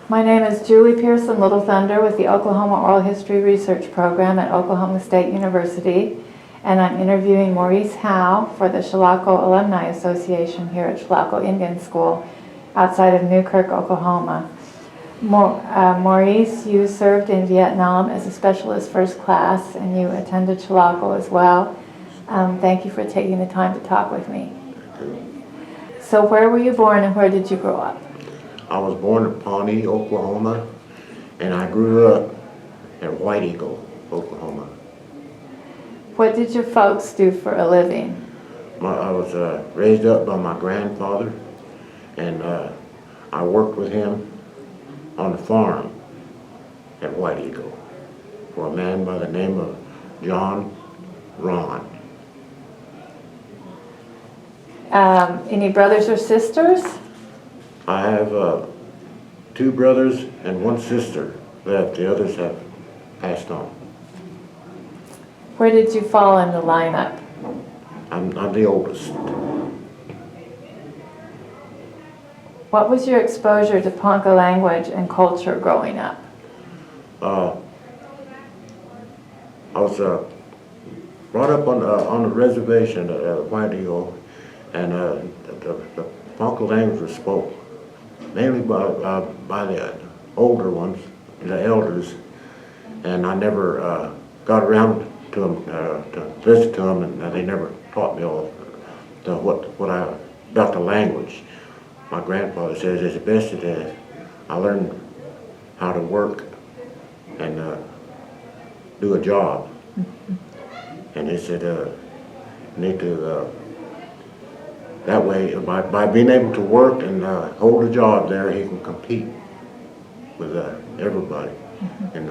My name is Julie Pearson Little Thunder with the Oklahoma Oral History Research Program at Oklahoma State University, and I'm interviewing Maurice Howe for the Chilocco Alumni Association here at Chilocco Indian School outside of Newkirk, Oklahoma. Maurice, you served in Vietnam as a specialist first class, and you attended Chilocco as well. Thank you for taking the time to talk with me. So where were you born and where did you grow up? I was born in Pawnee, Oklahoma, and I grew up at White Eagle, Oklahoma. What did your folks do for a living? I was raised up by my grandfather, and I worked with him on the farm at White Eagle for a man by the name of John Ron. Any brothers or sisters? I have 2 brothers and 1 sister left. The others have passed on. Where did you fall in the lineup? I'm the oldest. What was your exposure to Ponca language and culture growing up? I was brought up on a reservation at White Eagle, and the Ponca language was spoke mainly by the older ones, the elders, and I never got around to them to listen to them, and they never taught me all about the language. My grandfather says it's best that I learned how to work and do a job. And he said, need to, that way, by being able to work and hold a job there, he can compete with everybody in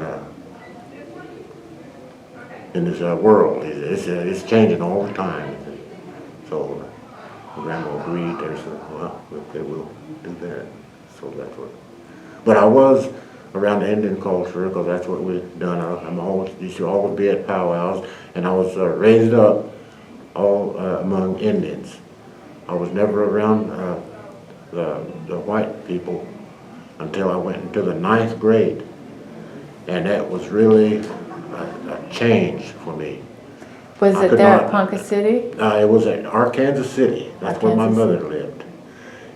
this world. It's changing all the time. So Grandma agreed there, so well, okay, we'll do that. So that's what. But I was around the Indian culture because that's what we've done. Used to always be at powwows, and I was raised up all among Indians. I was never around the white people until I went into the 9th grade, and that was really a change for me. Was it there at Ponca City? It was at Arkansas City. That's where my mother City. lived.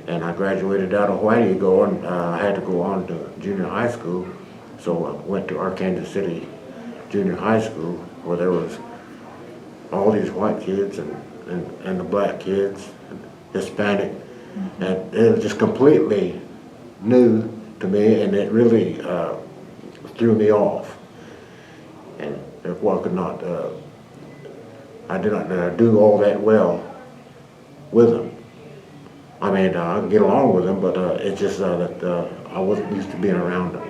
And I graduated out of White Eagle, and I had to go on to junior high school. So I went to Arkansas City Junior High School, where there was all these white kids and the black kids, and Hispanic. And it was just completely new to me, and it really threw me off. And therefore I did not do all that well with them. I mean, I can get along with them, but it's just that I wasn't used to being around them.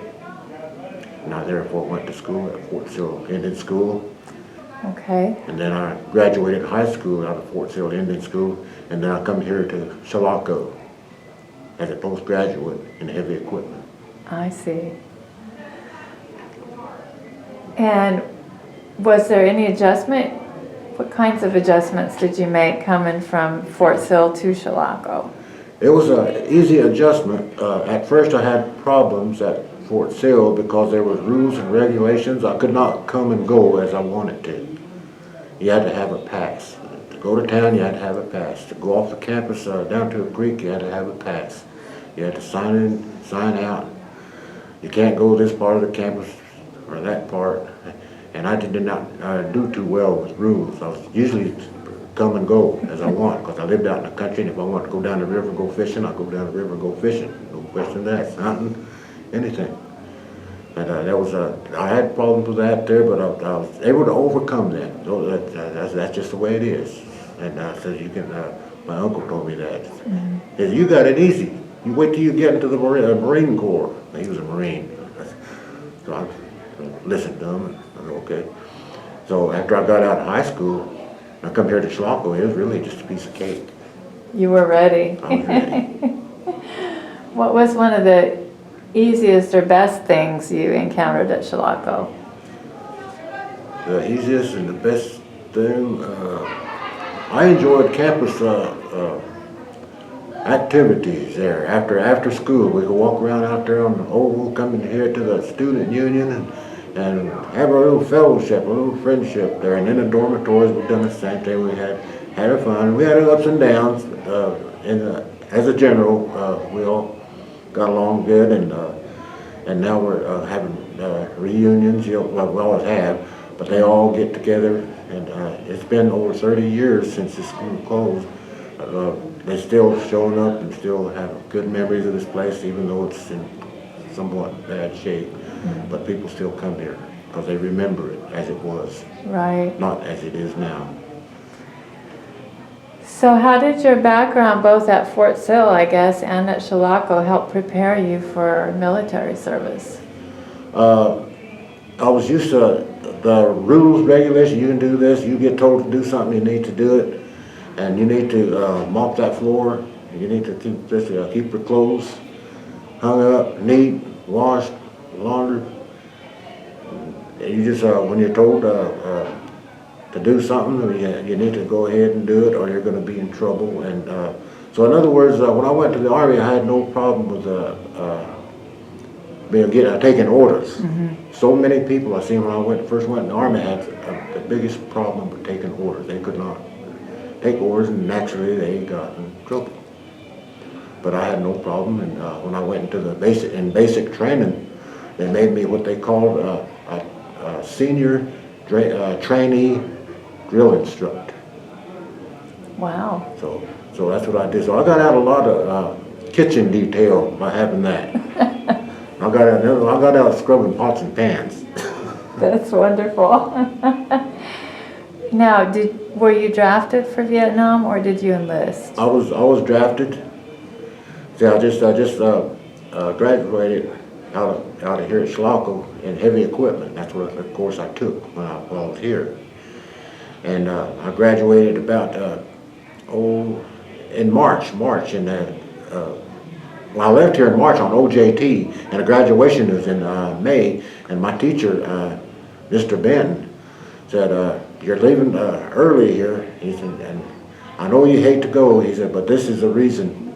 And I therefore went to school at Fort Sill Indian School. Okay. And then I graduated high school out of Fort Sill Indian School, and then I come here to Chilocco as a postgraduate in heavy equipment. I see. And was there any adjustment? What kinds of adjustments did you make coming from Fort Sill to Chilocco? It was an easy adjustment. At first I had problems at Fort Sill because there was rules and regulations. I could not come and go as I wanted to. You had to have a pass. To go to town, you had to have a pass. To go off the campus down to a creek, you had to have a pass. You had to sign in, sign out. You can't go this part of the campus or that part. And I did not do too well with rules. I was usually come and go as I want, because I lived out in the country, and if I want to go down the river and go fishing, I'll go down the river and go fishing. No question of that, hunting, anything. And I had problems with that there, but I was able to overcome that. So that's just the way it is. And I said, my uncle told me that. He said, you got it easy. You wait till you get into the Marine Corps. He was a Marine. So I listened to him, and I said, okay. So after I got out of high school, I come here to Chilocco, it was really just a piece of cake. You were ready. I was ready. What was one of the easiest or best things you encountered at Chilocco? The easiest and the best thing, I enjoyed campus activities there. After school, we could walk around out there on the oval, coming here to the student union and have a little fellowship, a little friendship there. And in the dormitories, we've done the same thing. We had our fun. We had our ups and downs. As a general, we all got along good, and now we're having reunions. We always have, but they all get together, and it's been over 30 years since the school closed. They're still showing up and still have good memories of this place, even though it's in somewhat bad shape. Mm-hmm. But people still come here because they remember it as it was, right? Not as it is now. So how did your background, both at Fort Sill, I guess, and at Chilocco, help prepare you for military service? I was used to the rules, regulations. You can do this. You get told to do something, you need to do it. And you need to mop that floor. You need to keep your clothes hung up, neat, washed, laundered. And you just, when you're told to do something, you need to go ahead and do it, or you're going to be in trouble. And so, in other words, when I went to the Army, I had no problem with taking orders. Mm-hmm. So many people I seen when I first went in the Army had the biggest problem with taking orders. They could not take orders, and naturally they got in trouble. But I had no problem, and when I went into the basic training, they made me what they called a senior trainee drill instructor. Wow. So that's what I did. So I got out a lot of kitchen detail by having that. I got out scrubbing pots and pans. That's wonderful. Now, were you drafted for Vietnam, or did you enlist? I was drafted. See, I just graduated out of here at Chilocco in heavy equipment. That's what the course I took when I was here. And I graduated about in March, and I left here in March on OJT, and the graduation was in May. And my teacher, Mr. Benton, said, "You're leaving early here." He said, "And I know you hate to go." He said, "But this is the reason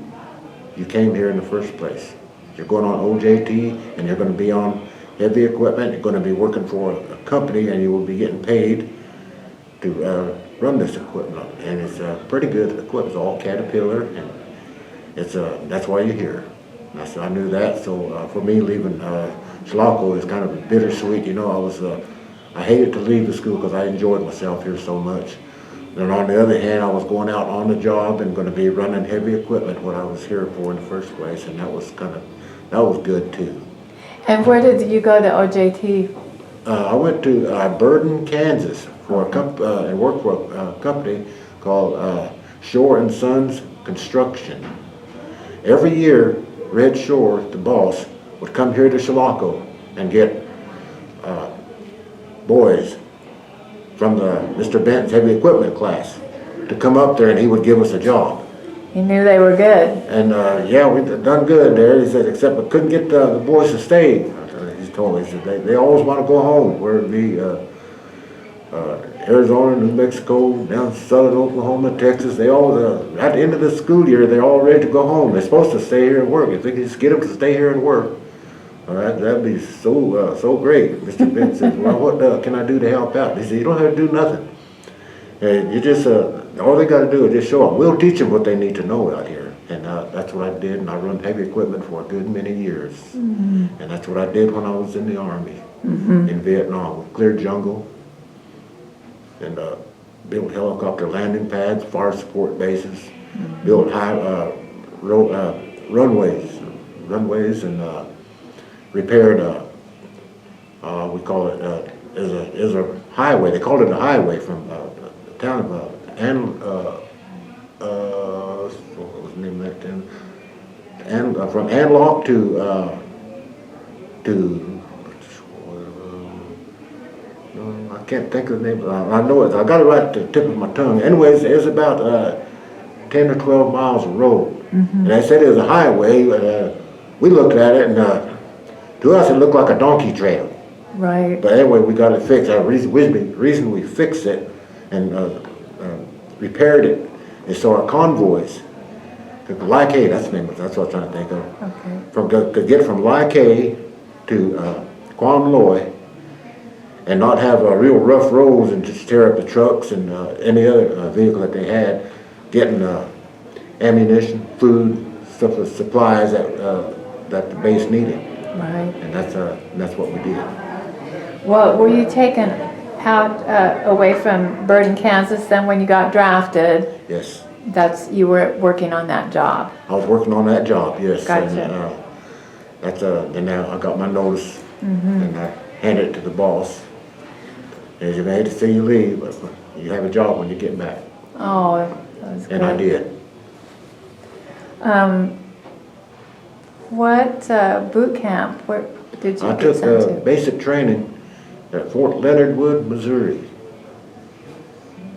you came here in the first place. You're going on OJT, and you're going to be on heavy equipment. You're going to be working for a company, and you will be getting paid to run this equipment. And it's pretty good equipment. It's all Caterpillar, and that's why you're here." And I knew that. So for me, leaving Chilocco is kind of bittersweet. I hated to leave the school because I enjoyed myself here so much. And on the other hand, I was going out on the job and going to be running heavy equipment, what I was here for in the first place, and that was good too. And where did you go to OJT? I went to Burden, Kansas, and worked for a company called Shore and Sons Construction. Every year, Red Shore, the boss, would come here to Chilocco and get boys from the Mr. Benton's heavy equipment class to come up there, and he would give us a job. He knew they were good. And we done good there. He said, except we couldn't get the boys to stay. He told me, he said, they always want to go home, where it be Arizona, New Mexico, down southern Oklahoma, Texas. They all, at the end of the school year, they're all ready to go home. They're supposed to stay here and work. If they could just get them to stay here and work, all right, that'd be so great. Mr. Benton says, "Well, what can I do to help out?" He said, "You don't have to do nothing. And you just all they got to do is just show up. We'll teach them what they need to know out here." And that's what I did. And I run heavy equipment for a good many years. Mm-hmm. And that's what I did when I was in the Army, mm-hmm. in Vietnam. We cleared jungle and built helicopter landing pads, fire support bases, mm-hmm. built high runways, and repaired, we call it, is a highway. They called it a highway from the town of what was the name of that town? And from Anlock to I can't think of the name. I know it. I got it right at the tip of my tongue. Anyways, it's about 10 or 12 miles of road, mm-hmm. and they said it was a highway. We looked at it, and to us, it looked like a donkey trail. Right. But anyway, we got it fixed. The reason we fixed it and repaired it is so our convoys Lyke, that's the name of it, that's what I'm trying to think of. Okay. Could get from Lyke to Quam Loy and not have real rough roads and just tear up the trucks and any other vehicle that they had, getting ammunition, food, supplies that the base needed. Right. And that's what we did. Well, were you taken out away from Burton, Kansas then when you got drafted? Yes. You were working on that job? I was working on that job, yes. Gotcha. And then I got my notice and I handed it to the boss. And he said, I hate to see you leave, but you have a job when you get back. Oh, that was good. And I did. What boot camp where did you I get sent took to? basic training at Fort Leonard Wood, Missouri.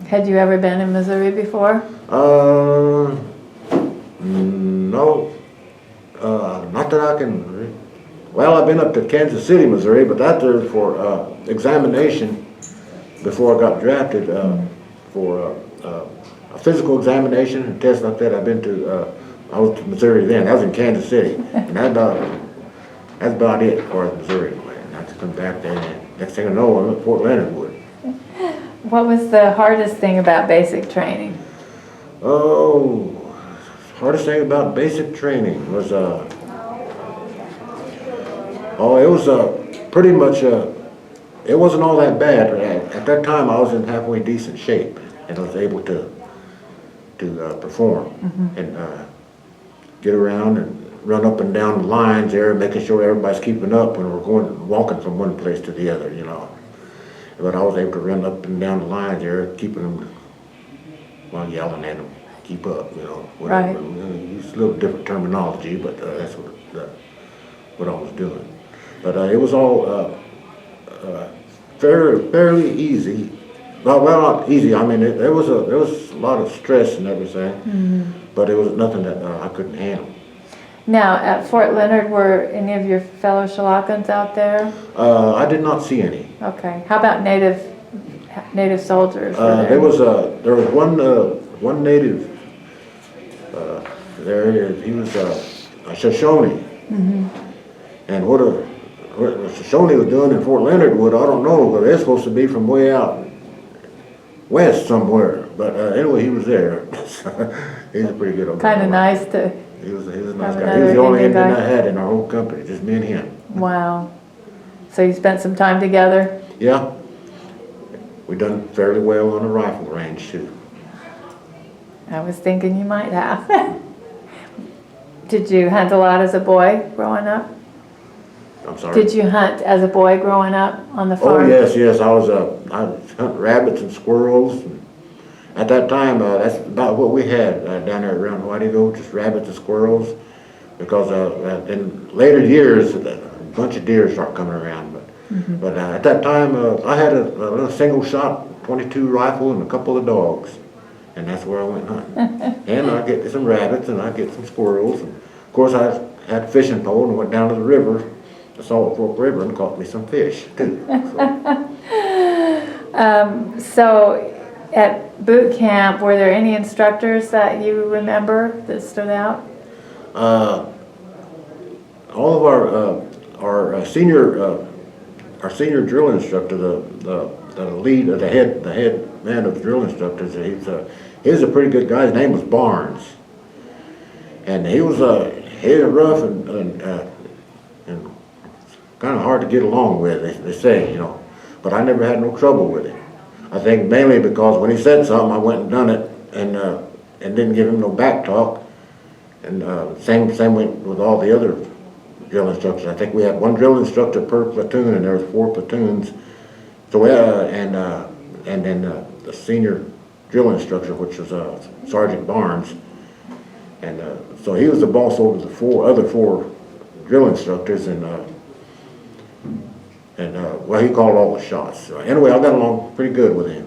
Had you ever been in Missouri before? No, not that I can. Well, I've been up to Kansas City, Missouri, but that there for examination before I got drafted for a physical examination and tests like that. I've been to. I was to Missouri then. I was in Kansas City, and that's about it as far as Missouri went. And I just come back there, and next thing I know, I'm at Fort Leonard Wood. What was the hardest thing about basic training? Oh, hardest thing about basic training was it was pretty much it wasn't all that bad. At that time, I was in halfway decent shape, and I was able to perform and get around and run up and down the lines there, making sure everybody's keeping up when we're walking from one place to the other, you know. But I was able to run up and down the lines there, keeping them while yelling at them, keep up, you know. Right. Use a little different terminology, but that's what I was doing. But it was all fairly easy. Well, not easy. I mean, there was a lot of stress and everything, but it was nothing that I couldn't handle. Now, at Fort Leonard, were any of your fellow Chiloccans out there? I did not see any. Okay. How about native soldiers? There was one native there. He was a Shoshone, and what Shoshone was doing in Fort Leonard Wood, I don't know, but they're supposed to be from way out west somewhere. But anyway, he was there. He's a pretty good old guy. Kind of nice to. He was a nice have guy. He was the another only Indian Indian guy. I had in our whole company, just me and him. Wow. So you spent some time together? Yeah. We done fairly well on the rifle range too. I was thinking you might have. Did you hunt a lot as a boy growing up? I'm sorry. Did you hunt as a boy growing up on the Oh farm? yes. I was hunting rabbits and squirrels. And at that time, that's about what we had down there around Whiteyville, just rabbits and squirrels. Because in later years, a bunch of deer start coming around. But at that time, I had a little single shot .22 rifle and a couple of dogs, and that's where I went hunting. And I get some rabbits and I get some squirrels. And of course, I had a fishing pole and went down to the river, the Salt Fork River, and caught me some fish too. So at boot camp, were there any instructors that you remember that stood out? All of our senior drill instructor, the head man of the drill instructors, he was a pretty good guy. His name was Barnes, and he was rough and kind of hard to get along with. They say, you know, but I never had no trouble with him. I think mainly because when he said something, I went and done it, and didn't give him no back talk. And same went with all the other drill instructors. I think we had one drill instructor per platoon, and there was 4 platoons. So and then the senior drill instructor, which was Sergeant Barnes, and so he was the boss over the other four drill instructors, and well, he called all the shots. So anyway, I got along pretty good with him.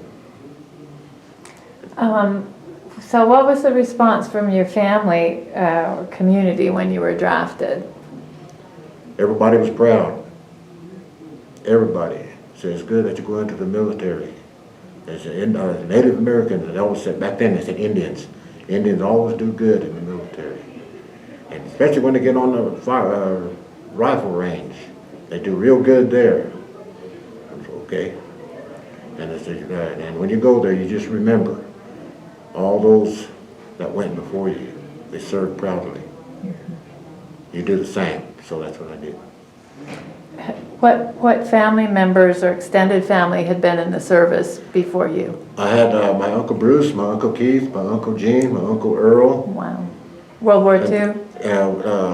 So what was the response from your family or community when you were drafted? Everybody was proud. Everybody said it's good that you go into the military. As Native Americans, they always said, back then they said Indians. Indians always do good in the military. especially when they get on the rifle range. They do real good there. Okay? And when you go there, you just remember all those that went before you. They served proudly. You do the same. So that's what I did. What family members or extended family had been in the service before you? I had my Uncle Bruce, my Uncle Keith, my Uncle Gene, my Uncle Earl. Wow. World War II?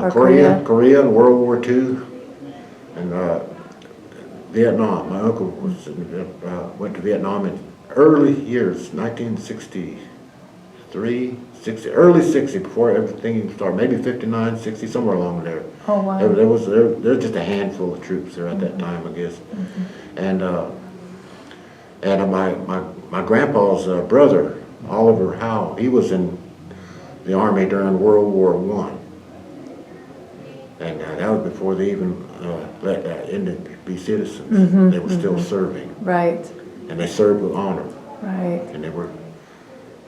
Korea and World War II. And Vietnam. My uncle went to Vietnam in early years, 1963, 60, early 60, before everything even started. Maybe 59, 60, somewhere along there. Oh, wow. There was just a handful of troops there at that time, I guess. And my grandpa's brother, Oliver Howe, he was in the Army during World War I. And that was before they even let Indians be citizens. They were still serving. Right. And they served with honor. Right. And they were,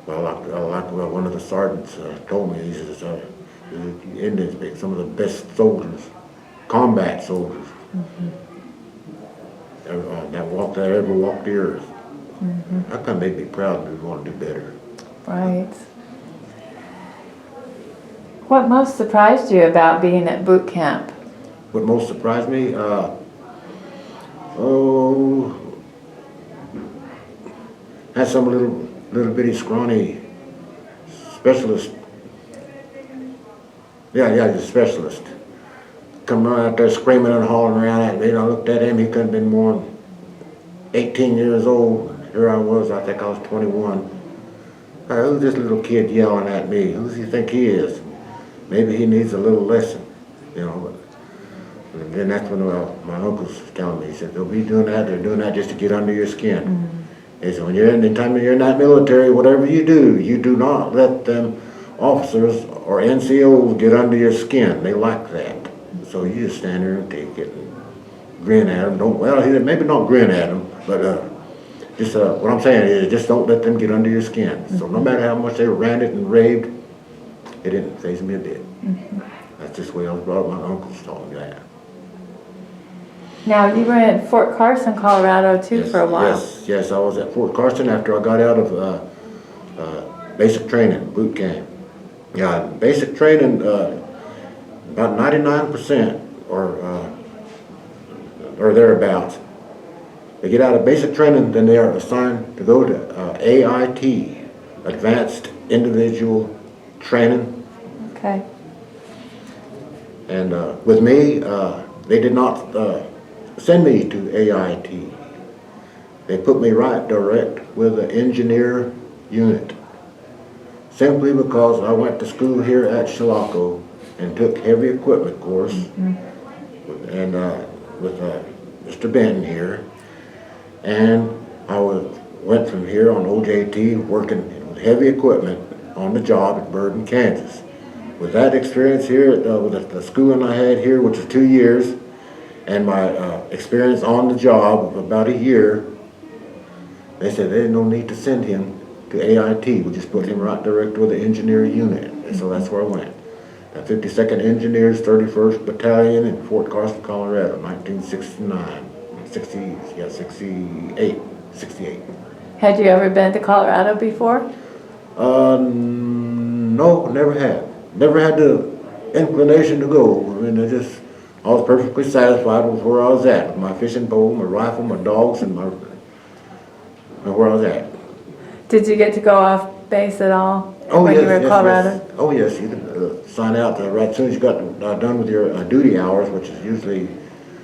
like one of the sergeants told me, he says, the Indians make some of the best soldiers, combat soldiers, that ever walked the earth. That kind of made me proud and we want to do better. Right. What most surprised you about being at boot camp? What most surprised me, had some little bitty scrawny specialist. The specialist. Come running out there screaming and hollering around at me. And I looked at him, he couldn't have been more than 18 years old. Here I was, I think I was 21. Who's this little kid yelling at me? Who does he think he is? Maybe he needs a little lesson, you know. And then that's when my uncle's telling me, he said, they'll be doing that, they're doing that just to get under your skin. He said, when you're in the time you're in that military, whatever you do not let them officers or NCOs get under your skin. They like that. So you just stand there and take it and grin at them. Maybe not grin at them, but just what I'm saying is just don't let them get under your skin. So no matter how much they ranted and raved, it didn't faze me a bit. That's just the way I was brought up. My uncles taught me that. Now, you were in Fort Carson, Colorado, too, for a while. Yes, I was at Fort Carson after I got out of basic training, boot camp. Yeah, basic training, about 99% or thereabouts. They get out of basic training, then they are assigned to go to AIT, Advanced Individual Training. Okay. And with me, they did not send me to AIT. They put me right direct with the engineer unit. Simply because I went to school here at Chilocco and took heavy equipment course and with Mr. Benton here. And I went from here on OJT working with heavy equipment on the job at Burden, Kansas. With that experience here, with the schooling I had here, which was 2 years, and my experience on the job of about a year, they said there's no need to send him to AIT. We just put him right direct with the engineer unit. And so that's where I went. The 52nd Engineers, 31st Battalion in Fort Carson, Colorado, 1969. 68. Had you ever been to Colorado before? No, never had. Never had the inclination to go. I mean, I was perfectly satisfied with where I was at, with my fishing pole, my rifle, my dogs, and where I was at. Did you get to go off base at all You were in Colorado? Yes. Oh yes, you can sign out right as soon as you got done with your duty hours, which is usually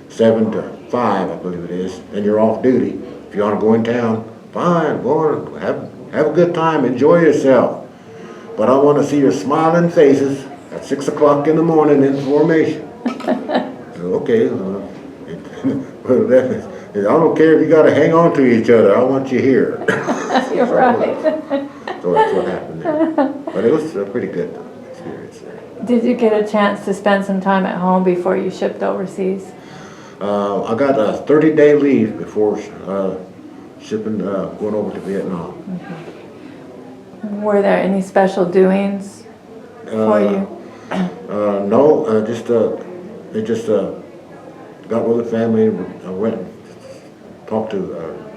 7 to 5, I believe it is. Then you're off duty. If you want to go in town, fine, go on, have a good time, enjoy yourself. But I want to see your smiling faces at 6 o'clock in the morning in formation. So, okay, I don't care if you got to hang on to each other. I want you here. You're right. So that's what happened there. But it was a pretty good experience there. Did you get a chance to spend some time at home before you shipped overseas? I got a 30-day leave before shipping, going over to Vietnam. Were there any special doings for you? No, they just got with the family, went and talked to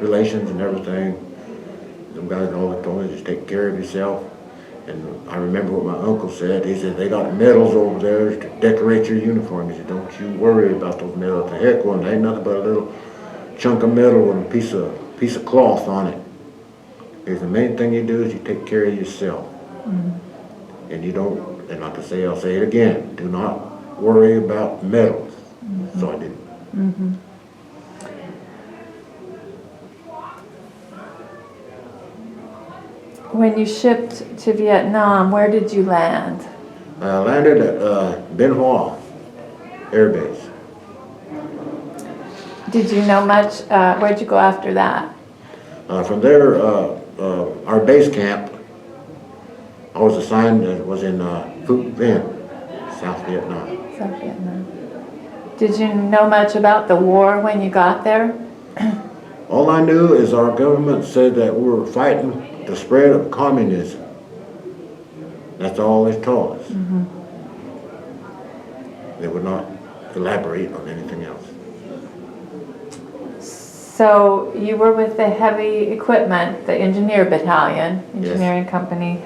relations and everything. Them guys all told me just take care of yourself. And I remember what my uncle said. He said, they got medals over there to decorate your uniform. He said, don't you worry about those medals. The heck one, they ain't nothing but a little chunk of metal and a piece of cloth on it. He said, the main thing you do is you take care of yourself. Mm-hmm. And you don't, and like I say, I'll say it again, do not worry about medals. Mm-hmm. So I didn't. Mm-hmm. When you shipped to Vietnam, where did you land? I landed at Ben Hoa Air Base. Did you know much? Where'd you go after that? From there, our base camp, I was assigned, was in Phu Vinh, South Vietnam. South Vietnam. Did you know much about the war when you got there? All I knew is our government said that we were fighting the spread of communism. That's all they told us. Mm-hmm. They would not elaborate on anything else. So you were with the heavy equipment, the engineer battalion, engineering Yes. company.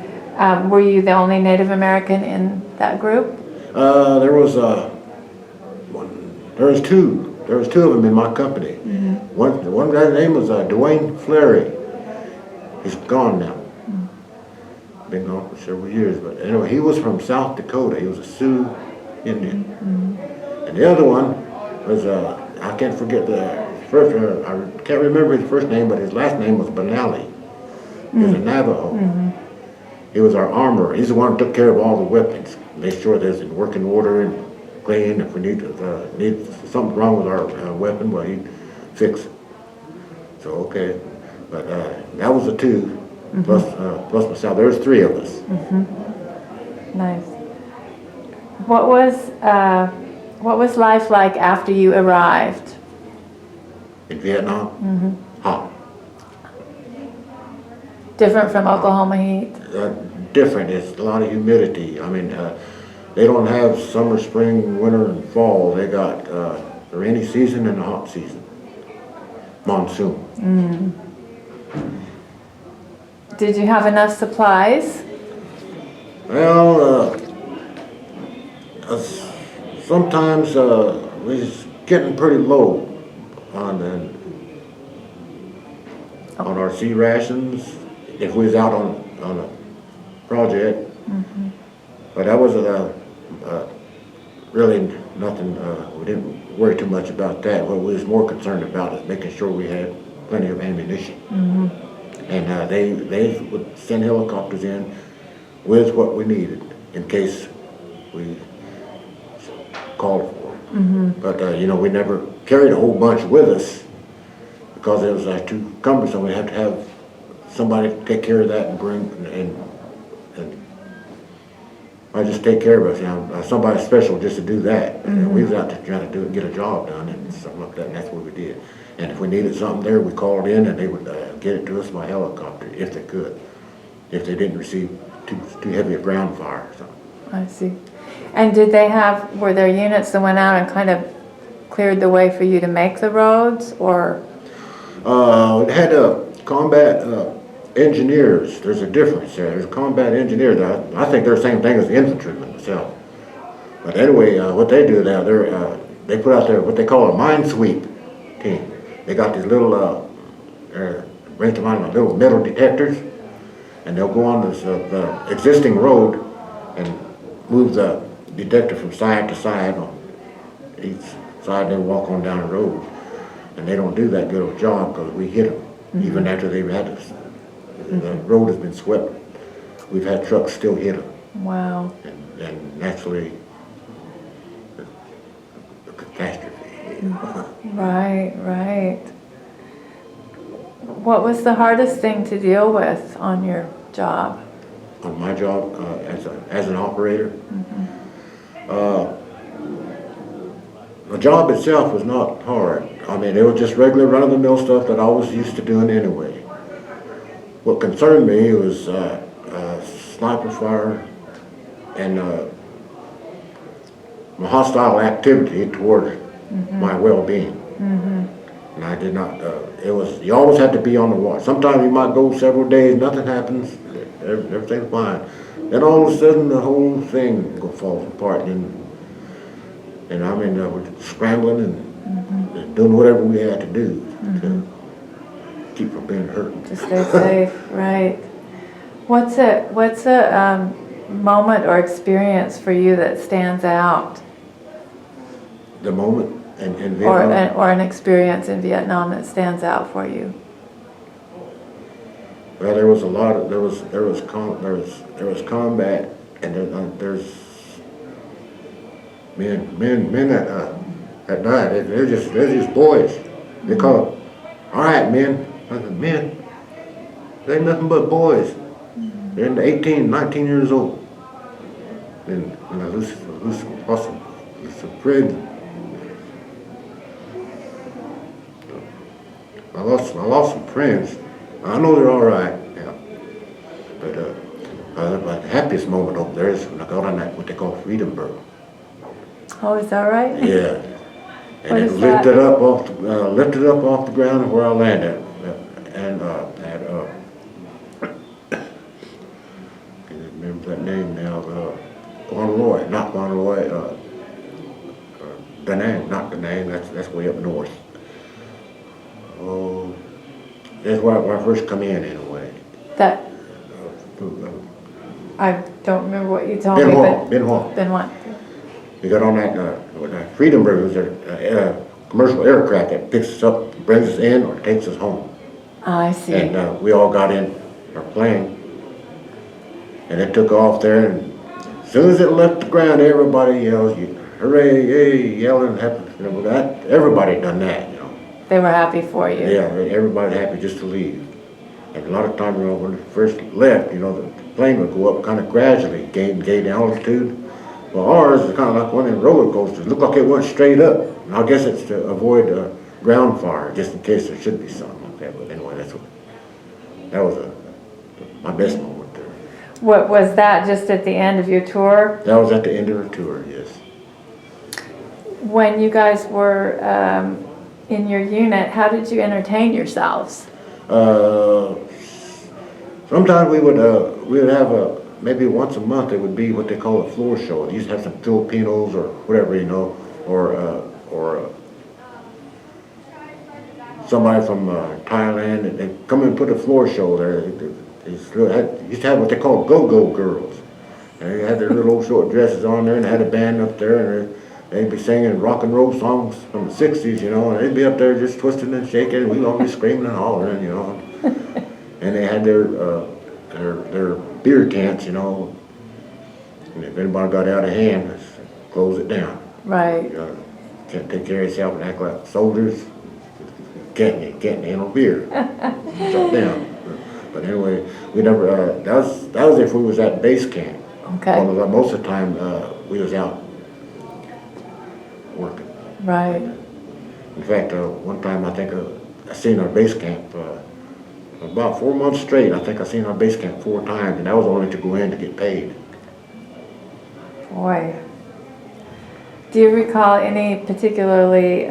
Were you the only Native American in that group? There was two. There was two of them in my company. Mm-hmm. One guy's name was Dwayne Fleury. He's gone now. Mm-hmm. Been gone for several years, but anyway, he was from South Dakota. He was a Sioux Indian. Mm-hmm. And the other one was I can't forget the first. I can't remember his first name, but his last name was Benally. He was a Navajo. Mm-hmm. He was our armorer. He's the one who took care of all the weapons, made sure there's in working order and clean. If we need something wrong with our weapon, well, he'd fix it. So okay, but that was the two, mm-hmm. plus myself. There's three of us. Mm-hmm. Nice. What was life like after you arrived? In Vietnam? Mm-hmm. Hot. Different from Oklahoma heat? Different. It's a lot of humidity. I mean, they don't have summer, spring, winter, and fall. They got the rainy season and the hot season. Monsoon. Mm. Did you have enough supplies? Well, sometimes we was getting pretty low on our sea rations if we was out on a project. Mm-hmm. But that was really nothing. We didn't worry too much about that. What we was more concerned about is making sure we had plenty of ammunition. Mm-hmm. And they would send helicopters in with what we needed in case we called for it. Mm-hmm. But we never carried a whole bunch with us because it was too cumbersome. We had to have somebody take care of that and bring and I just take care of us, somebody special just to do that. Mm-hmm. We was out to try to get a job done and something like that, and that's what we did. And if we needed something there, we called in and they would get it to us by helicopter if they could, if they didn't receive too heavy a ground fire or something. I see. And were there units that went out and kind of cleared the way for you to make the roads, or? It had combat engineers. There's a difference there. There's combat engineers. I think they're the same thing as the infantrymen myself. But anyway, what they do now, they put out there what they call a mine sweep team. They got these little, bring to mind little metal detectors, and they'll go on this the existing road and move the detector from side to side on each side. They walk on down the road, and they don't do that good of a job because we hit them. Mm-hmm. Even after they've had the road has been swept, we've had trucks still hit them. Wow. And naturally, a catastrophe. Right. What was the hardest thing to deal with on your job? On my job as an operator? Mm-hmm. The job itself was not hard. I mean, it was just regular run-of-the-mill stuff that I was used to doing anyway. What concerned me was sniper fire and hostile activity toward my well-being. And I did not, you always had to be on the watch. Sometimes you might go several days, nothing happens, everything's fine. Then all of a sudden the whole thing falls apart, and I mean, we're scrambling and doing whatever we had to do to keep from being hurt. To stay safe, right. What's a moment or experience for you that stands out? The moment in Vietnam. Or an experience in Vietnam that stands out for you? Well, there was a lot of, there was combat, and there's men that died. They're just boys. They call it, all right, men. I said, men, they ain't nothing but boys. They're in the 18, 19 years old. And I lose some friends. I lost some friends. I know they're all right, yeah. But the happiest moment over there is when I got on that, what they call Freedom Bird. Oh, is that right? Yeah. And What it is that? lifted up off the ground where I landed. And can't remember that name now. Guanaloy, not Guanaloy. Da Nang, not Da Nang. That's way up north. Oh, that's where I first come in a That, I don't remember what you told me, but. Ben Hoa. Then what? We got on that Freedom Bird. It was a commercial aircraft that picks us up, brings us in, or takes us home. I see. And we all got in our plane, and it took off there. And as soon as it left the ground, everybody yells, "Hooray!" Yay! Yelling, happy. Everybody done that. They were happy for you. Yeah, everybody happy just to leave. And a lot of times, when it first left, the plane would go up kind of gradually, gain altitude. Well, ours is kind of like one of them roller coasters. It looked like it went straight up. And I guess it's to avoid ground fire, just in case there should be something like that. But anyway, that was my best moment there. What was that, just at the end of your tour? That was at the end of the tour, yes. When you guys were in your unit, how did you entertain yourselves? Sometimes we would have maybe once a month it would be what they call a floor show. They used to have some Filipinos or whatever, or somebody from Thailand, and they'd come and put a floor show there. They used to have what they call go-go girls. And they had their little old short dresses on there, and they had a band up there, and they'd be singing rock and roll songs from the 60s, and they'd be up there just twisting and shaking, and we'd all be screaming and hollering, And they had their beer cans, and if anybody got out of hand, just close it down. Right. Can't take care of yourself and act like soldiers. Can't handle beer. Shut down. But anyway, we never. That was if we was at base camp. Okay. Although most of the time we was out working. Right. In fact, one time I think I seen our base camp about 4 months straight. I think I seen our base camp 4 times, and that was only to go in to get paid. Boy. Do you recall any particularly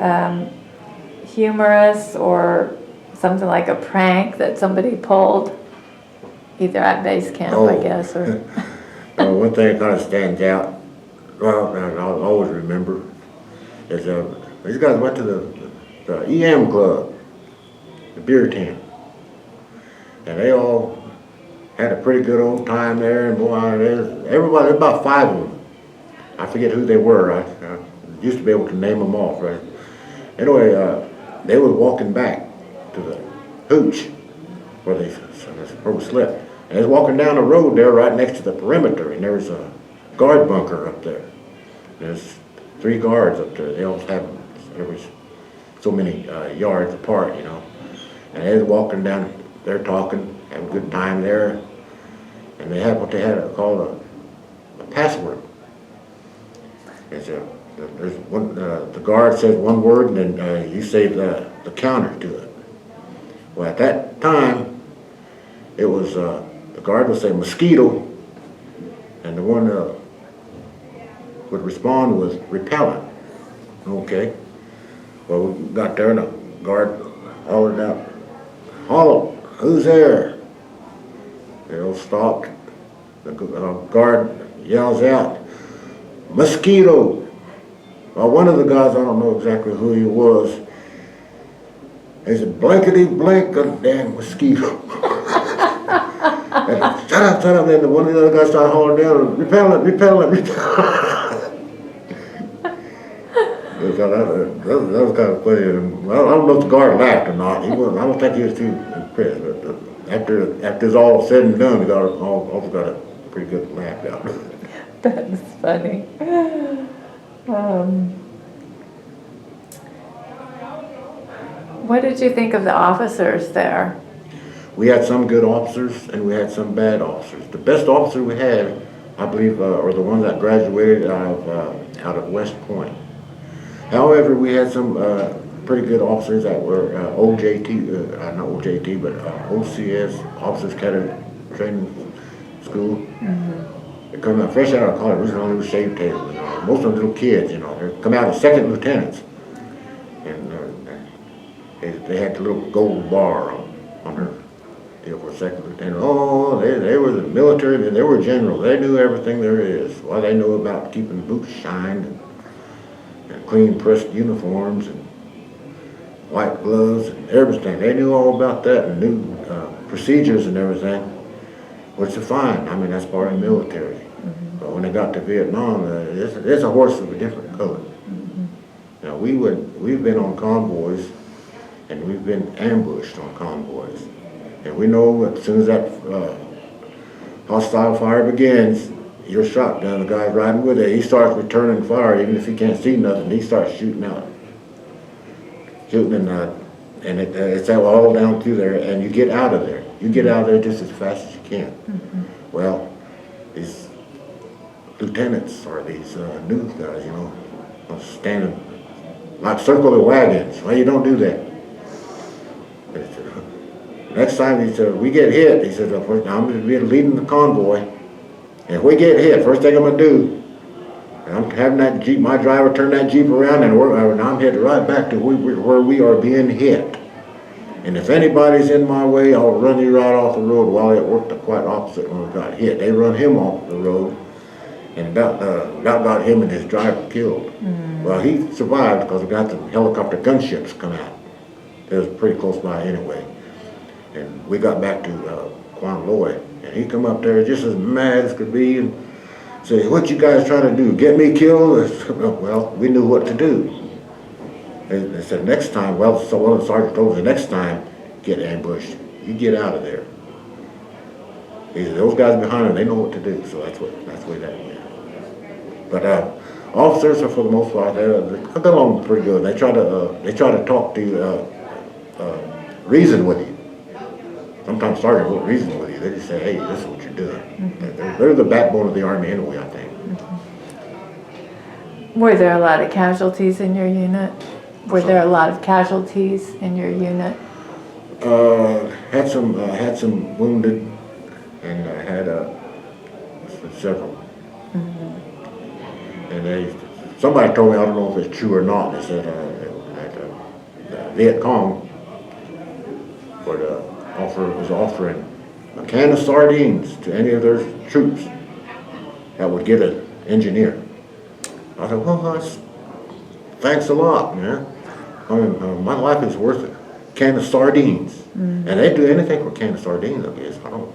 humorous or something like a prank that somebody pulled, either at base camp, I guess, or? One thing that kind of stands out, well, I'll always remember, is these guys went to the EM club, the beer tent, and they all had a pretty good old time there. And boy, everybody, about 5 of them. I forget who they were. I used to be able to name them off, right? Anyway, they were walking back to the hooch where they supposed to slept. And they was walking down the road there right next to the perimeter, and there was a guard bunker up there. There's 3 guards up there. They all have, there was so many yards apart, And they was walking down there talking, having a good time there. And they had what they had called a password. There's one, the guard says one word, and then you say the counter to it. Well, at that time, it was the guard would say mosquito, and the one would respond with repellent. Okay. Well, we got there and the guard hollered out, "Halt! Who's there?" They all stopped. The guard yells out, "Mosquito!" Well, one of the guys, I don't know exactly who he was, he said, "Blankety blank, a damn mosquito." And, shut up, shut up. And then one of the other guys started hollering down, "Repellent, repellent, repellent." That was kind of funny. Well, I don't know if the guard laughed or not. He wasn't, I don't think he was too impressed. But after it's all said and done, we also got a pretty good laugh out. That's funny. What did you think of the officers there? We had some good officers and we had some bad officers. The best officer we had, I believe, are the ones that graduated out of West Point. However, we had some pretty good officers that were OJT, not OJT, but OCS, Officers Cadet Training School. Mm-hmm. They come out fresh out of college, those are only shaved tails. Most of them little kids, they come out as second lieutenants. And they had the little gold bar on their deal for second lieutenant. Oh, they were the military, they were generals. They knew everything there is. Well, they know about keeping the boots shined and clean pressed uniforms and white gloves and everything. They knew all about that and knew procedures and everything, which is fine. I mean, that's part of the military. Mm-hmm. But when they got to Vietnam, it's a horse of a different color. Mm-hmm. Now, we've been on convoys and we've been ambushed on convoys. And we know as soon as that hostile fire begins, you're shot down. The guy riding with it, he starts returning fire, even if he can't see nothing. He starts shooting out, and it's all down through there. And you get out of there. You get out of there just as fast as you can. Mm-hmm. Well, these lieutenants or these new guys, standing like circle the wagons. Well, you don't do that. Next time he said, we get hit, he said, I'm going to be leading the convoy. And if we get hit, first thing I'm going to do, I'm having that Jeep, my driver turn that Jeep around and I'm headed right back to where we are being hit. And if anybody's in my way, I'll run you right off the road. Well, it worked the quite opposite when we got hit. They run him off the road and about got him and his driver killed. Mm. Well, he survived because we got the helicopter gunships come out. It was pretty close by anyway. And we got back to Quan Loy, and he come up there just as mad as could be and say, "What you guys trying to do? Get me killed?" Well, we knew what to do. They said, next time, so one of the sergeants told us, the next time, get ambushed. You get out of there. He said, those guys behind them, they know what to do, so that's the way that went. But officers are, for the most part, they got along pretty good. They try to talk to you, reason with you. Sometimes sergeants won't reason with you. They just say, hey, this is what you're doing. Mm-hmm. They're the backbone of the Army anyway, I think. Mm-hmm. Were there a lot of casualties in your unit? Had some wounded, and had several. Mm-hmm. And somebody told me, I don't know if it's true or not, they said that Viet Cong was offering a can of sardines to any of their troops that would get an engineer. I said, well, thanks a lot, man. I mean, my life is worth a can of sardines. Mm-hmm. And they'd do anything for a can of sardines, I guess. I don't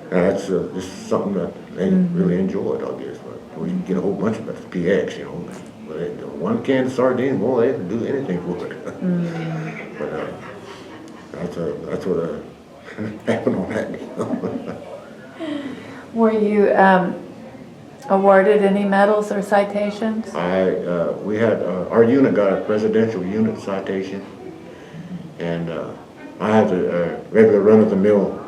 that's just something that they really enjoyed, I guess. But we get a whole bunch of it for PX, But one can of sardines, well, they can do anything for it. Mm-hmm. But that's what happened on that deal. Were you awarded any medals or citations? We had our unit got a presidential unit citation, and I had a regular run-of-the-mill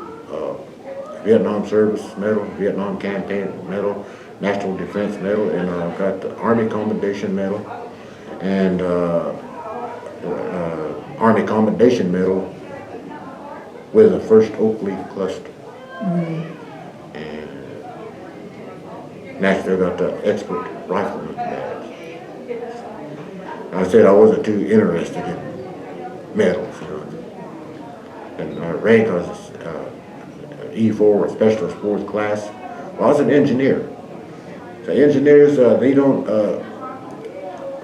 Vietnam Service Medal, Vietnam Campaign Medal, National Defense Medal, and I got the Army Commendation Medal, and Army Commendation Medal with the first oak leaf cluster. Mm-hmm. And Naturally, I got the expert rifleman badge. I said I wasn't too interested in medals, you know. And rank, I was E4, a specialist fourth class. Well, I was an engineer. So engineers, they don't,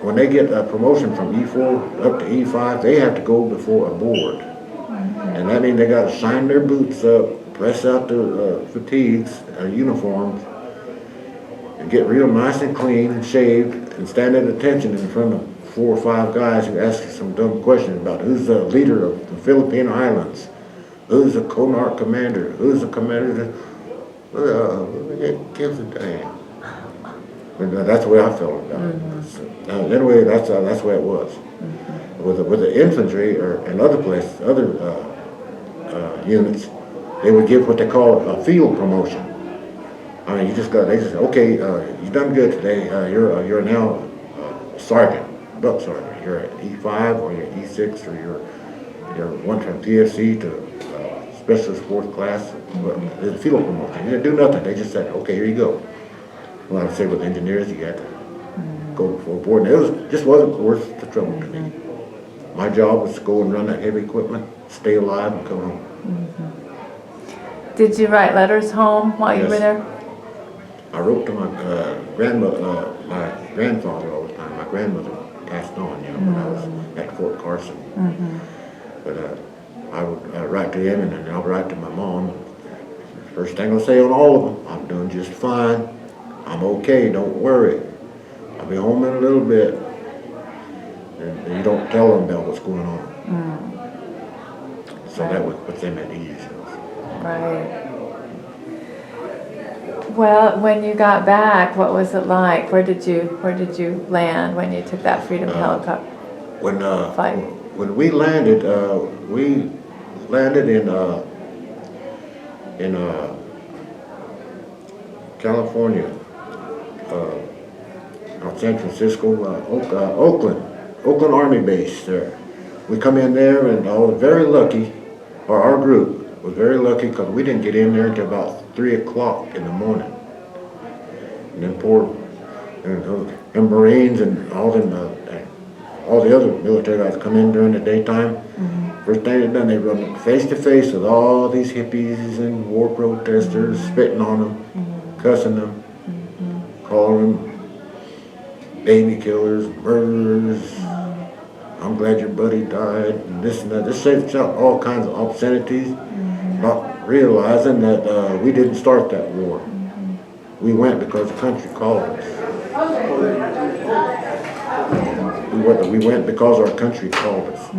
when they get a promotion from E4 up to E5, they have to go before a board. And that means they got to shine their boots up, press out their fatigues, uniforms, and get real nice and clean and shaved, and stand at attention in front of 4 or 5 guys who ask you some dumb questions about who's the leader of the Philippine Islands, who's the CONARC commander, who's the commander. It gives a damn. And that's the way I felt about it. Anyway, that's the way it was. With the infantry and other places, other units, they would give what they call a field promotion. I mean, they just okay, you done good today. You're now sergeant, buck sergeant. You're at E5 or you're at E6 or you're one from PFC to specialist fourth class. But there's a field promotion. You didn't do nothing. They just said, okay, here you go. Well, I would say with engineers, you had to go before board, and it just wasn't worth the trouble to me. My job was to go and run that heavy equipment, stay alive, and come home. Did you write letters home while you were there? I wrote to my my grandfather all the time. My grandmother passed on, you know, when I was at Fort Carson. But I would write to him, and then I would write to my mom. First thing I'll say on all of them, I'm doing just fine. I'm okay, don't worry. I'll be home in a little bit. And you don't tell them about what's going on. So that would put them at ease. Right. Well, when you got back, what was it like? Where did you land when you took that Freedom helicopter flight? When we landed in California, out San Francisco, Oakland Army Base there. We come in there, and I was very lucky, or our group was very lucky, because we didn't get in there until about 3 o'clock in the morning. And then and Marines and all the other military guys come in during the daytime. First thing they done, they run face to face with all these hippies and war protesters, spitting on them, cussing them, calling them baby killers, murderers. I'm glad your buddy died, and this and that. This says all kinds of obscenities, not realizing that we didn't start that war. We went because the country called us. We went because our country called us.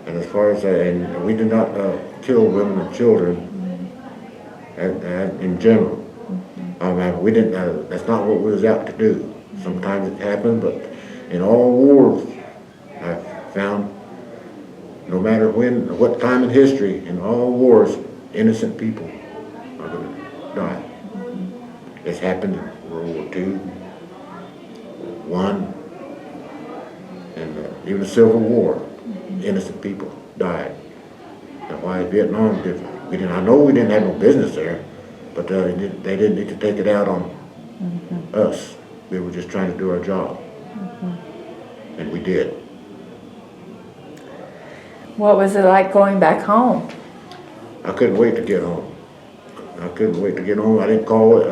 And as far as and we did not kill women and children, in general. I mean, we didn't. That's not what we was out to do. Sometimes it happened, but in all wars, I found, no matter when, what time in history, in all wars, innocent people are going to die. This happened in World War II, I, and even the Civil War. Innocent people died. That's why Vietnam different. I know we didn't have no business there, but they didn't need to take it out on us. We were just trying to do our job, and we did. What was it like going back home? I couldn't wait to get home. I couldn't wait to get home. I didn't call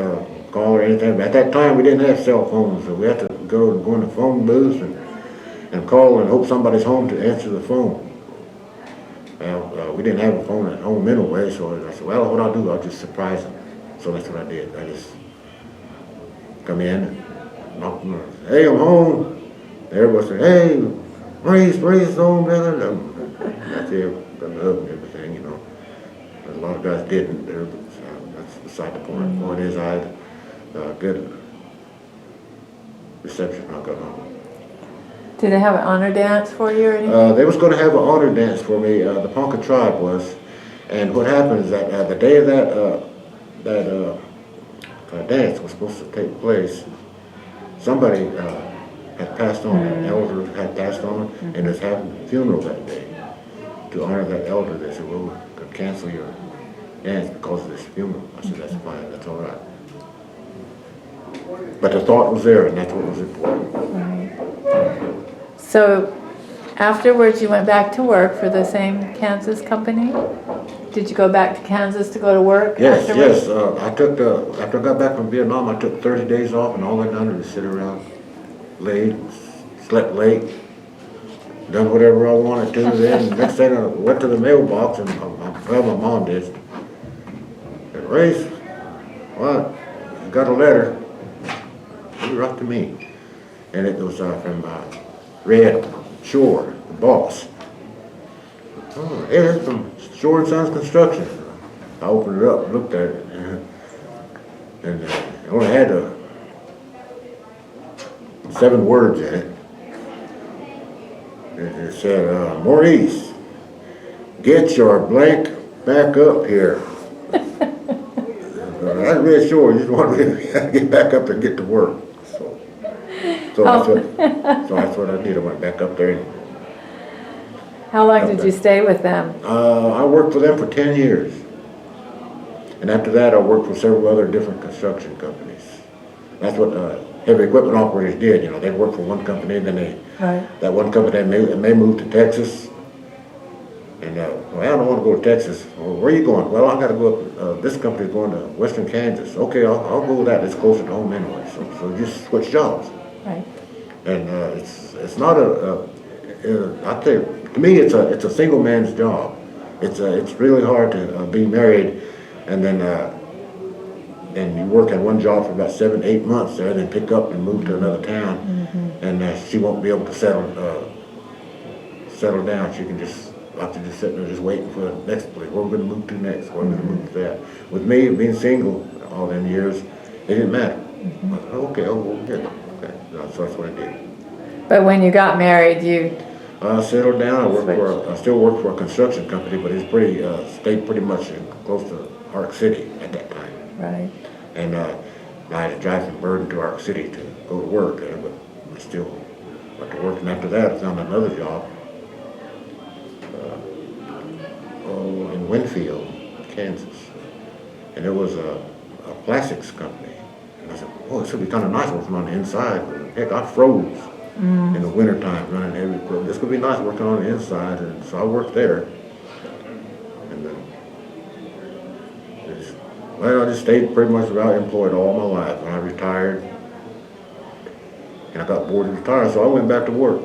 or anything. But at that time, we didn't have cell phones, so we had to go in the phone booth and call and hope somebody's home to answer the phone. Well, we didn't have a phone at home anyway, so I said, well, what I'll do, I'll just surprise them. So that's what I did. I just come in and knock on the door. Hey, I'm home. Everybody said, hey, Maurice home, brother. That's it, got the hug and everything, you know. A lot of guys didn't there, but that's beside the point. The point is, I had a good reception when I got home. Did they have an honor dance for you or anything? They was going to have an honor dance for me. The Ponca tribe was, and what happened is that the day of that dance was supposed to take place, somebody had passed on. An elder had passed on, and was having a funeral that day to honor that elder. They said, "Well, we'll cancel your dance because of this funeral." I said, "That's fine. That's all right." But the thought was there, and that's what was important. Right. So afterwards, you went back to work for the same Kansas company? Did you go back to Kansas to go to work Yes, afterwards? yes. I took, after I got back from Vietnam, I took 30 days off, and all I done was sit around, laid, slept late, done whatever I wanted to. Then next thing I went to the mailbox, and well, my mom did. Said, Race, what? I got a letter. He wrote to me, and it was from Red Shore, the boss. Oh, hey, it's from Shore and Sons Construction. I opened it up, looked at it, and it only had 7 words in it. It said, Maurice, get your blank back up here. That's Red Shore, you just want me to get back up and get to work. So that's what I did. I went back up there. And, How long did you stay with them? I worked for them for 10 years. And after that, I worked for several other different construction companies. That's what heavy equipment operators did. You know, they'd work for one company, and then that one company, they moved to Texas. And, well, I don't want to go to Texas. Well, where are you going? Well, I got to go up, this company's going to western Kansas. Okay, I'll go with that. It's closer to home anyway. So you just switch jobs. Right. And it's not I think, to me, it's a single man's job. It's really hard to be married and then you work at one job for about 7-8 months there, and then pick up and move to another town, and she won't be able to settle down. She can just have to just sit there just waiting for the next place. Where we're going to move to next? Where we're going to move to that? With me being single all them years, it didn't matter. I said, okay, I'll go get it. Okay, so that's what I did. But when you got married, you... I settled down. I still work for a construction company, but it's stayed pretty much close to Ark City at that time. Right. And I had to drive from Burden to Ark City to go to work there, but I still went to work. And after that, I found another job in Winfield, Kansas. And it was a plastics company. And I said, oh, this would be kind of nice working on the inside. Heck, I froze in the wintertime running heavy equipment. This could be nice working on the inside. And so I worked there. And I just stayed pretty much without employed all my life. When I retired, and I got bored and retired, so I went back to work.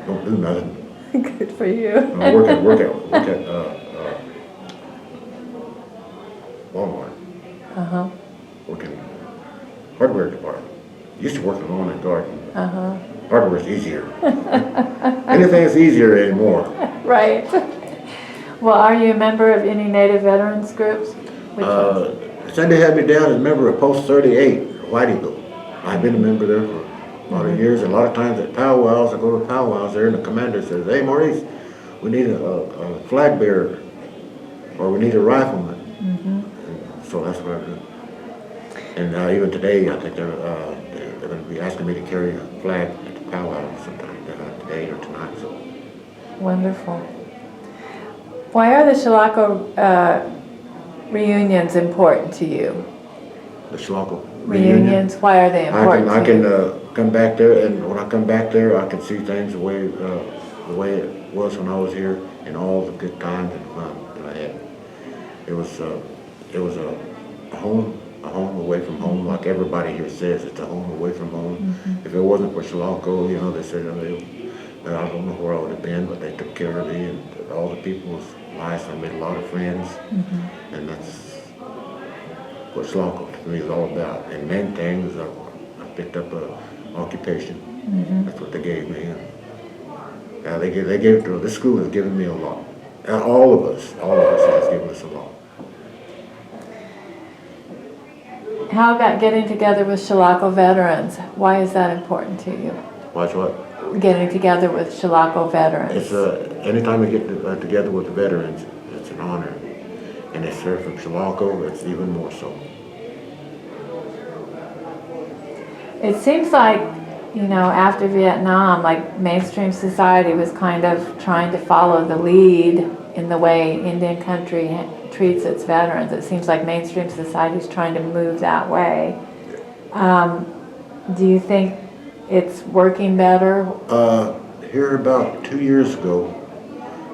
Don't do nothing. Good for you. I work at Walmart. Work in hardware department. Used to work in lawn and garden. Hardware's easier. Anything's easier anymore. Right. Well, are you a member of any Native veterans groups? Sunday had me down as a member of Post 38, White Eagle. I've been a member there for a lot of years. And a lot of times at powwows, I go to powwows there, and the commander says, hey, Maurice, we need a flag bearer, or we need a rifleman. So that's what I do. And even today, I think they're going to be asking me to carry a flag at the powwow sometime today or tonight. So. Wonderful. Why are the Chilocco reunions important to you? The Chilocco reunions, why are they important I to you? can come back there, and when I come back there, I can see things the way it was when I was here, and all the good times and fun that I had. It was a home away from home, like everybody here says. It's a home away from home. If it wasn't for Chilocco, you know, they said I don't know where I would have been, but they took care of me, and all the people was nice. I made a lot of friends, and that's what Chilocco to me is all about. And main thing is I picked up a occupation. That's what they gave me. And they gave it to this school has given me a lot. All of us has given us a lot. How about getting together with Chilocco veterans? Why is that important to you? Watch what? Getting together with Chilocco veterans. It's anytime we get together with the veterans, it's an honor. And they serve from Chilocco, it's even more so. It seems like, you know, after Vietnam, like mainstream society was kind of trying to follow the lead in the way Indian country treats its veterans. It seems like mainstream society is trying to move that way. Do you think it's working better? Here about 2 years ago,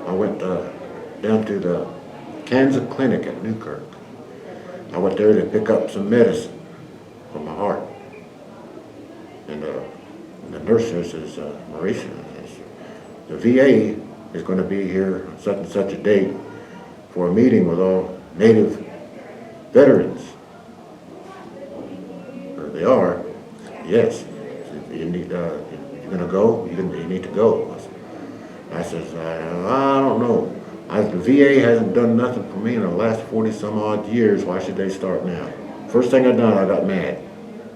I went down to the Kansas Clinic at Newkirk. I went there to pick up some medicine for my heart. And the nurse says, Maurice, the VA is going to be here on such and such a date for a meeting with all Native veterans. They are. Yes. You need. You're gonna go. You need to go. I says, I don't know. The VA hasn't done nothing for me in the last 40 some odd years. Why should they start now? First thing I done, I got mad.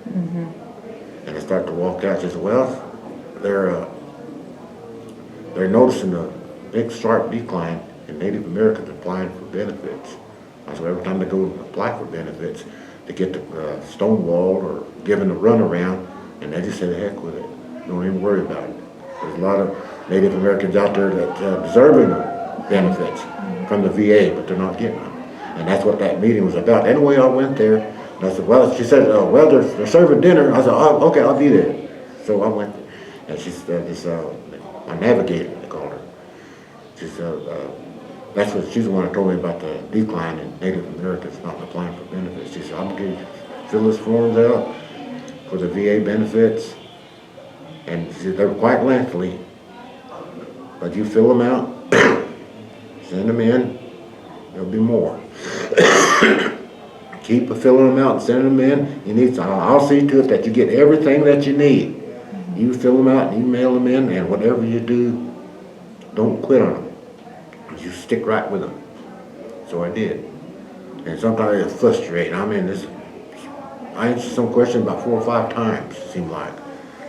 And I started to walk out. She said, well, they're noticing a big sharp decline in Native Americans applying for benefits. So every time they go apply for benefits, they get stonewalled or given a runaround, and they just say the heck with it. Don't even worry about it. There's a lot of Native Americans out there that deserving benefits from the VA, but they're not getting them. And that's what that meeting was about. Anyway, I went there, and I said, well, she said, well, they're serving dinner. I said, oh, okay, I'll be there. So I went there, and she said, my navigator, they called her. She said, she's the one that told me about the decline in Native Americans not applying for benefits. She said, I'm going to fill those forms out for the VA benefits. And she said, they're quite lengthy, but you fill them out, send them in, there'll be more. Keep filling them out and sending them in. I'll see to it that you get everything that you need. You fill them out and email them in, and whatever you do, don't quit on them. You stick right with them. So I did. And sometimes it's frustrating. I answered some questions about 4 or 5 times, it seemed like.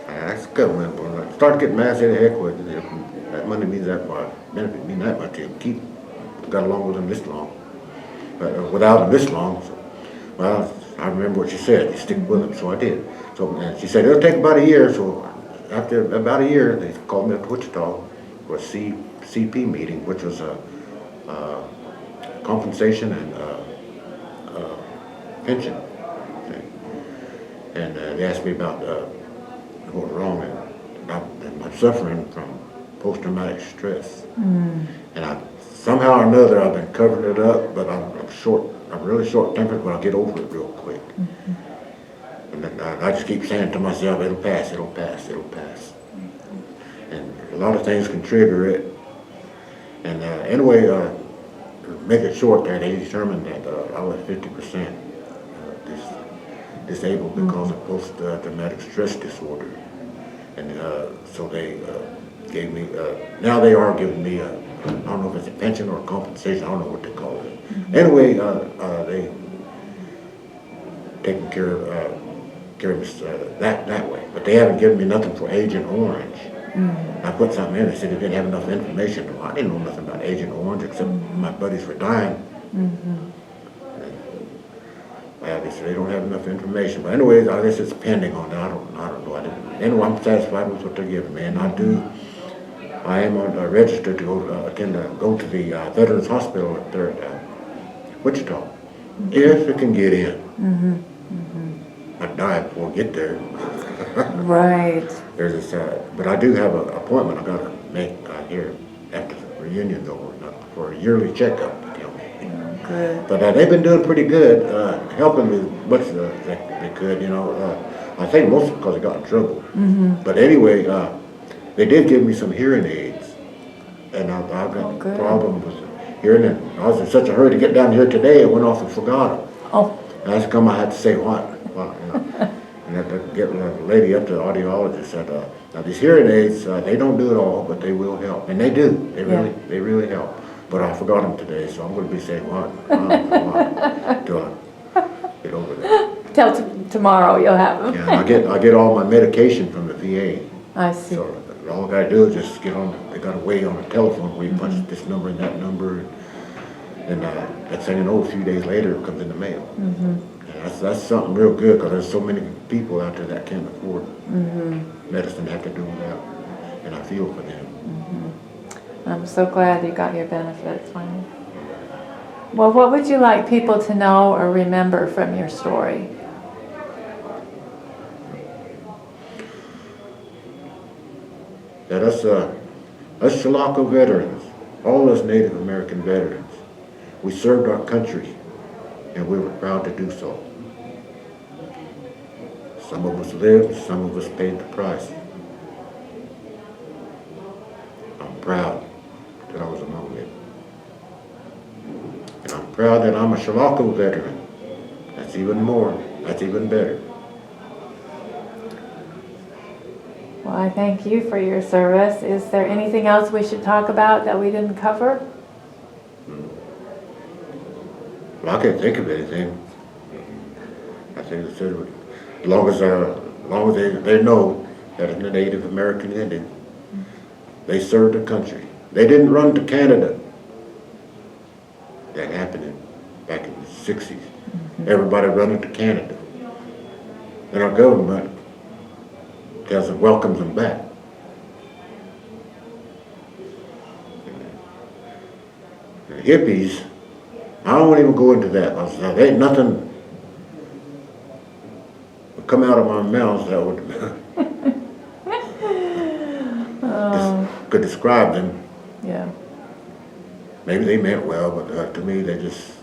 That's good. When I start getting mad, say the heck with it. That money means that much. Benefit means that much. Got along with them this long. But without them this long, so, well, I remember what she said. You stick with them, so I did. So and she said, it'll take about a year. So after about a year, they called me up to Wichita for a CP meeting, which was a compensation and pension thing. And they asked me about what was wrong, and I'm suffering from post-traumatic stress. And somehow or another I've been covering it up, but I'm really short-tempered, but I'll get over it real quick. And then I just keep saying to myself, it'll pass, it'll pass, it'll pass. And a lot of things can trigger it. And anyway, to make it short there, they determined that I was 50% disabled because of post-traumatic stress disorder. And so they gave me, now they are giving me I don't know if it's a pension or a compensation, I don't know what they call it. Anyway, they taking care of me that way. But they haven't given me nothing for Agent Orange. I put something in, they said they didn't have enough information. Well, I didn't know nothing about Agent Orange except my buddies were dying. They said they don't have enough information. But anyways, I guess it's pending on that. I don't know. Anyway, I'm satisfied with what they're giving me, and I am registered to go to the Veterans Hospital up there at Wichita, if it can get in. I'd die before I get there. Right. There's this, but I do have an appointment I got to make here after the reunion's over for a yearly checkup. Good. But they've been doing pretty good, helping me as much as they could. I think mostly because I got in trouble. But anyway, they did give me some hearing aids, and I've got a problem with hearing it. I was in such a hurry to get down here today, I went off and forgot them. Oh. And that's come I had to say what. And I had to get a lady up to the audiologist said, now these hearing aids, they don't do it all, but they will help, and they do. They really help. But I forgot them today, so I'm going to be saying what until I get over that. Till tomorrow you'll have them. Yeah, I get all my medication from the VA. I see. So all I got to do is just get on. They got a way on the telephone where you punch this number and that number, and next thing you know, a few days later, it comes in the mail. And that's something real good because there's so many people out there that can't afford medicine, have to do without, and I feel for them. I'm so glad you got your benefits, Wayne. Well, what would you like people to know or remember from your story? that us Chilocco veterans, all us Native American veterans, we served our country, and we were proud to do so. Some of us lived, some of us paid the price. I'm proud that I was among them. And I'm proud that I'm a Chilocco veteran. That's even more, that's even better. Well, I thank you for your service. Is there anything else we should talk about that we didn't cover? Well, I can't think of anything. I think it's, as long as they know that it's a Native American Indian, they served the country. They didn't run to Canada. That happened back in the 60s. Everybody running to Canada. And our government welcomes them back. The hippies, I don't even go into that. There ain't nothing would come out of my mouth that would could describe them. Yeah. Maybe they meant well, but to me they just,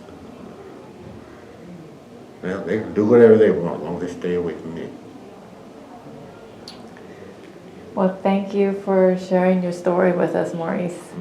well, they can do whatever they want as long as they stay away from me. Well, thank you for sharing your story with us, Maurice.